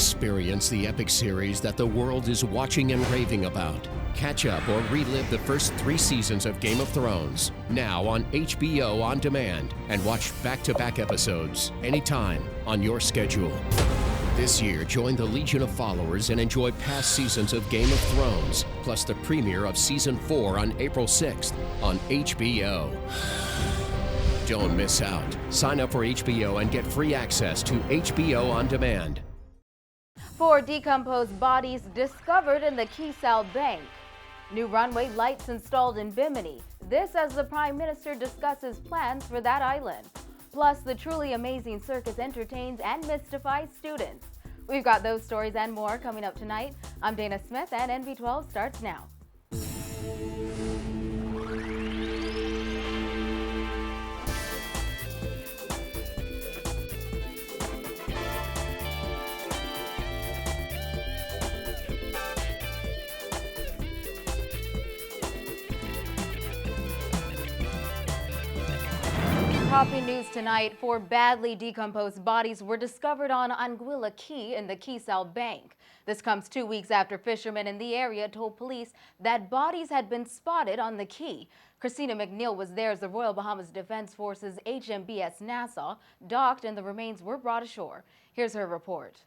Experience the epic series that the world is watching and raving about. Catch up or relive the first 3 seasons of Game of Thrones, now on HBO On Demand, and watch back-to-back episodes anytime on your schedule. This year, join the Legion of Followers and enjoy past seasons of Game of Thrones, plus the premiere of Season 4 on April 6th on HBO. Don't miss out. Sign up for HBO and get free access to HBO On Demand. 4 decomposed bodies discovered in the Key South Bank. New runway lights installed in Bimini. This as the Prime Minister discusses plans for that island. Plus, the truly amazing circus entertains and mystifies students. We've got those stories and more coming up tonight. I'm Dana Smith, and NV12 starts now. Topping news tonight, 4 badly decomposed bodies were discovered on Anguilla Key in the Key South Bank. This comes 2 weeks after fishermen in the area told police that bodies had been spotted on the key. Christina McNeil was there as the Royal Bahamas Defense Force's HMBS Nassau docked and the remains were brought ashore. Here's her report.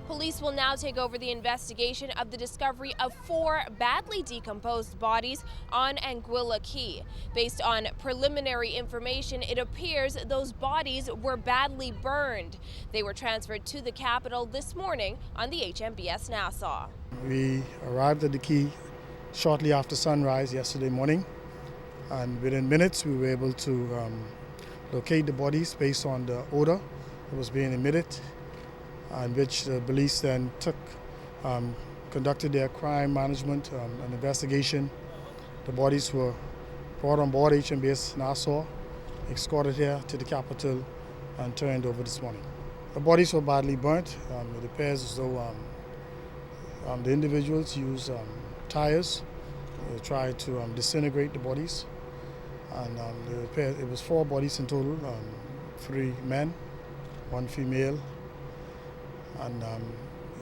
Police will now take over the investigation of the discovery of 4 badly decomposed bodies on Anguilla Key. Based on preliminary information, it appears those bodies were badly burned. They were transferred to the capital this morning on the HMBS Nassau. We arrived at the quay shortly after sunrise yesterday morning, and within minutes we were able to locate the bodies based on the odor that was being emitted, in which the police then conducted their crime management and investigation. The bodies were brought on board HMBS Nassau, escorted here to the capital, and turned over this morning. The bodies were badly burnt. It appears as though the individuals used tires to try to disintegrate the bodies. And it was 4 bodies in total, 3 men, 1 female. And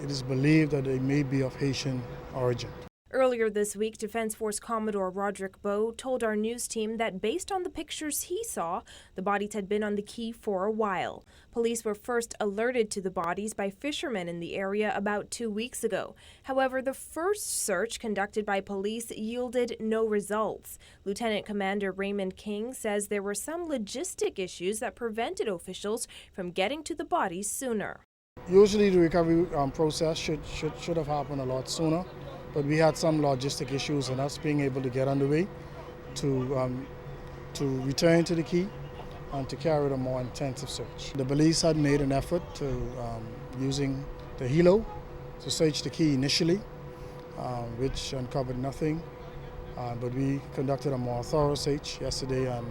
it is believed that they may be of Haitian origin. Earlier this week, Defense Force Commodore Roderick Bowe told our news team that based on the pictures he saw, the bodies had been on the key for a while. Police were first alerted to the bodies by fishermen in the area about 2 weeks ago. However, the first search conducted by police yielded no results. Lieutenant Commander Raymond King says there were some logistic issues that prevented officials from getting to the bodies sooner. Usually the recovery process should have happened a lot sooner, but we had some logistic issues in us being able to get underway to return to the key and to carry out a more intensive search. The police had made an effort to using the helo to search the key initially, which uncovered nothing, but we conducted a more thorough search yesterday and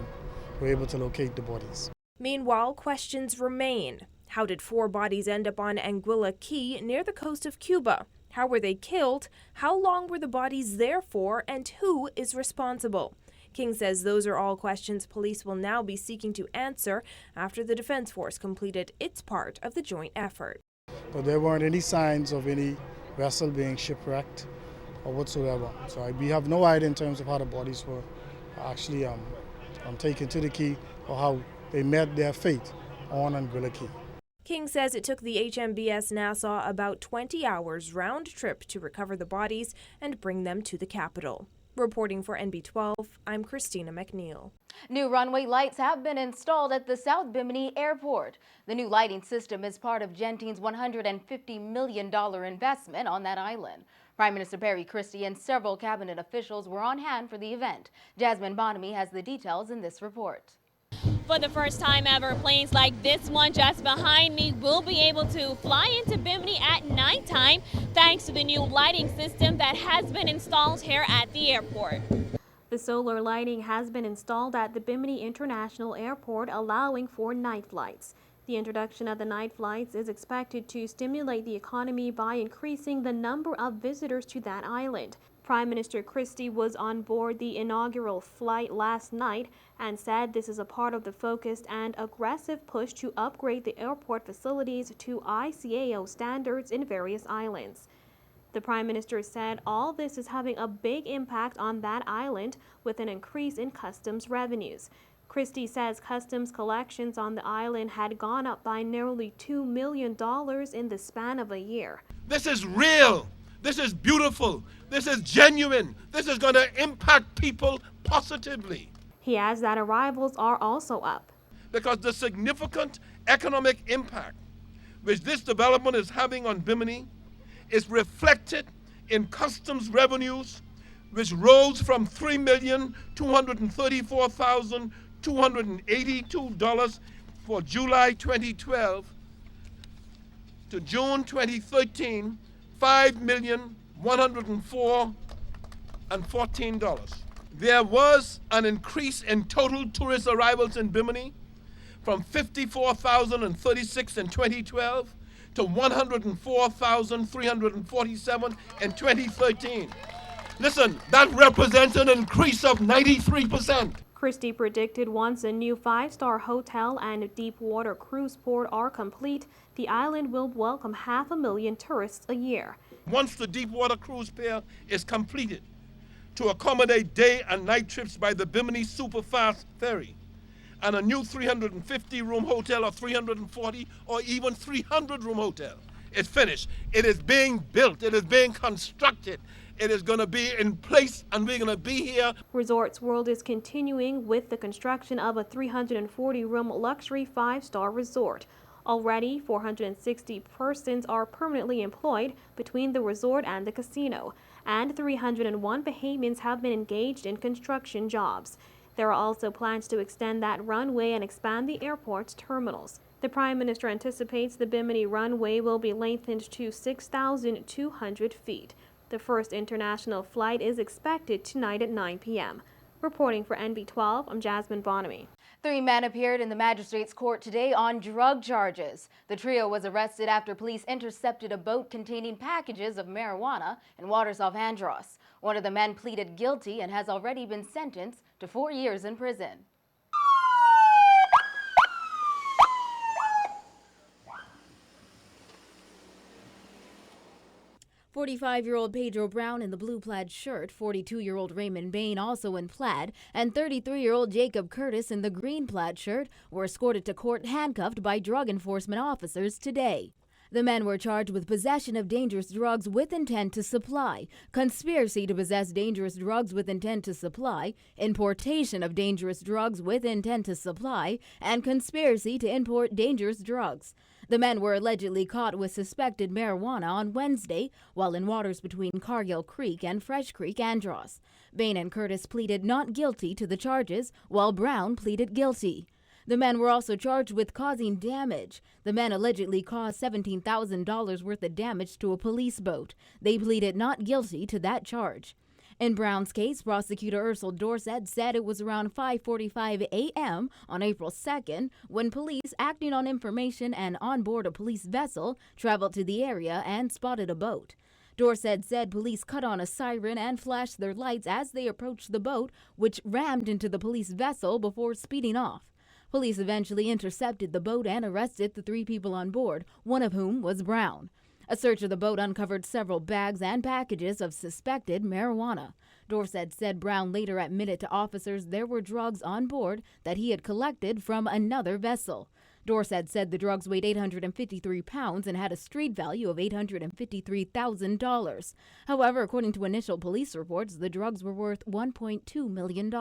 were able to locate the bodies. Meanwhile, questions remain. How did 4 bodies end up on Anguilla Key near the coast of Cuba? How were they killed? How long were the bodies there for? And who is responsible? King says those are all questions police will now be seeking to answer after the Defense Force completed its part of the joint effort. But there weren't any signs of any vessel being shipwrecked or whatsoever. So we have no idea in terms of how the bodies were actually taken to the key or how they met their fate on Anguilla Key. King says it took the HMBS Nassau about 20 hours round trip to recover the bodies and bring them to the capital. Reporting for NB12, I'm Christina McNeil. New runway lights have been installed at the South Bimini Airport. The new lighting system is part of Genteen's $150 million investment on that island. Prime Minister Barry Christie and several cabinet officials were on hand for the event. Jasmine Bonamy has the details in this report. For the first time ever, planes like this one just behind me will be able to fly into Bimini at nighttime thanks to the new lighting system that has been installed here at the airport. The solar lighting has been installed at the Bimini International Airport, allowing for night flights. The introduction of the night flights is expected to stimulate the economy by increasing the number of visitors to that island. Prime Minister Christie was on board the inaugural flight last night and said this is a part of the focused and aggressive push to upgrade the airport facilities to ICAO standards in various islands. The Prime Minister said all this is having a big impact on that island with an increase in customs revenues. Christie says customs collections on the island had gone up by nearly $2 million in the span of a year. This is real. This is beautiful. This is genuine. This is going to impact people positively. He adds that arrivals are also up. Because the significant economic impact which this development is having on Bimini is reflected in customs revenues, which rose from $3,234,282 for July 2012 to June 2013, $5,104,014. There was an increase in total tourist arrivals in Bimini from 54,036 in 2012 to 104,347 in 2013. Listen, that represents an increase of 93%. Christie predicted once a new 5-star hotel and deep-water cruise port are complete, the island will welcome 500,000 tourists a year. Once the deep-water cruise pier is completed to accommodate day and night trips by the Bimini Superfast Ferry, and a new 350-room hotel or 340 or even 300-room hotel is finished. It is being built. It is being constructed. It is going to be in place, and we're going to be here. Resorts World is continuing with the construction of a 340-room luxury 5-star resort. Already, 460 persons are permanently employed between the resort and the casino, and 301 Bahamians have been engaged in construction jobs. There are also plans to extend that runway and expand the airport's terminals. The Prime Minister anticipates the Bimini runway will be lengthened to 6,200 feet. The first international flight is expected tonight at 9 p.m. Reporting for NB12, I'm Jasmine Bonamy. 3 men appeared in the magistrate's court today on drug charges. The trio was arrested after police intercepted a boat containing packages of marijuana in waters off Andros. One of the men pleaded guilty and has already been sentenced to 4 years in prison. 45-year-old Pedro Brown in the blue plaid shirt, 42-year-old Raymond Bain also in plaid, and 33-year-old Jacob Curtis in the green plaid shirt were escorted to court handcuffed by drug enforcement officers today. The men were charged with possession of dangerous drugs with intent to supply, conspiracy to possess dangerous drugs with intent to supply, importation of dangerous drugs with intent to supply, and conspiracy to import dangerous drugs. The men were allegedly caught with suspected marijuana on Wednesday while in waters between Cargill Creek and Fresh Creek, Andros. Bain and Curtis pleaded not guilty to the charges, while Brown pleaded guilty. The men were also charged with causing damage. The men allegedly caused $17,000 worth of damage to a police boat. They pleaded not guilty to that charge. In Brown's case, prosecutor Ursel Dorset said it was around 5:45 a.m. on April 2nd when police, acting on information and on board a police vessel, traveled to the area and spotted a boat. Dorset said police cut on a siren and flashed their lights as they approached the boat, which rammed into the police vessel before speeding off. Police eventually intercepted the boat and arrested the 3 people on board, one of whom was Brown. A search of the boat uncovered several bags and packages of suspected marijuana. Dorset said Brown later admitted to officers there were drugs on board that he had collected from another vessel. Dorset said the drugs weighed 853 pounds and had a street value of $853,000. However, according to initial police reports, the drugs were worth $1.2 million.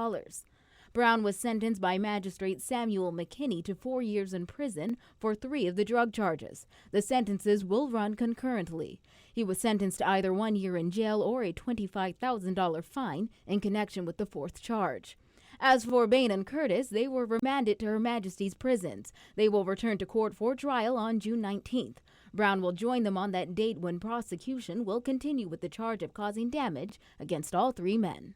Brown was sentenced by Magistrate Samuel McKinney to 4 years in prison for 3 of the drug charges. The sentences will run concurrently. He was sentenced to either 1 year in jail or a $25,000 fine in connection with the 4th charge. As for Bain and Curtis, they were remanded to Her Majesty's prisons. They will return to court for trial on June 19th. Brown will join them on that date when prosecution will continue with the charge of causing damage against all 3 men.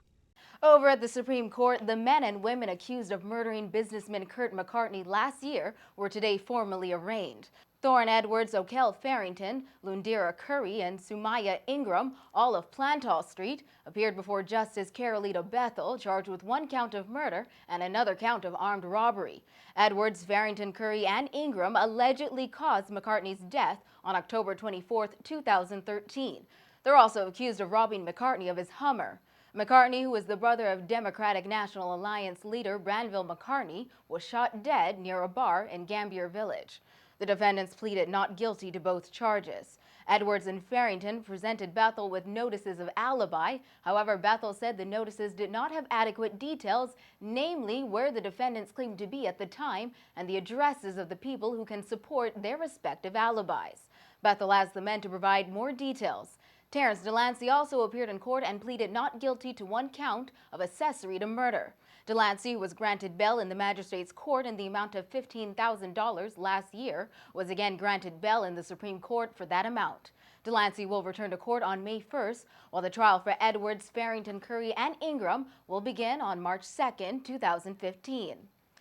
Over at the Supreme Court, the men and women accused of murdering businessman Kurt McCartney last year were today formally arraigned. Thorne Edwards, Okel Farrington, Lundira Curry, and Sumaya Ingram, all of Plantaw Street, appeared before Justice Carolita Bethel, charged with 1 count of murder and another count of armed robbery. Edwards, Farrington, Curry, and Ingram allegedly caused McCartney's death on October 24, 2013. They're also accused of robbing McCartney of his Hummer. McCartney, who is the brother of Democratic National Alliance leader Granville McCartney, was shot dead near a bar in Gambier Village. The defendants pleaded not guilty to both charges. Edwards and Farrington presented Bethel with notices of alibi. However, Bethel said the notices did not have adequate details, namely where the defendants claimed to be at the time and the addresses of the people who can support their respective alibis. Bethel asked the men to provide more details. Terrence Delancey also appeared in court and pleaded not guilty to 1 count of accessory to murder. Delancey was granted bail in the magistrate's court in the amount of $15,000 last year, was again granted bail in the Supreme Court for that amount. Delancey will return to court on May 1st, while the trial for Edwards, Farrington, Curry, and Ingram will begin on March 2nd, 2015.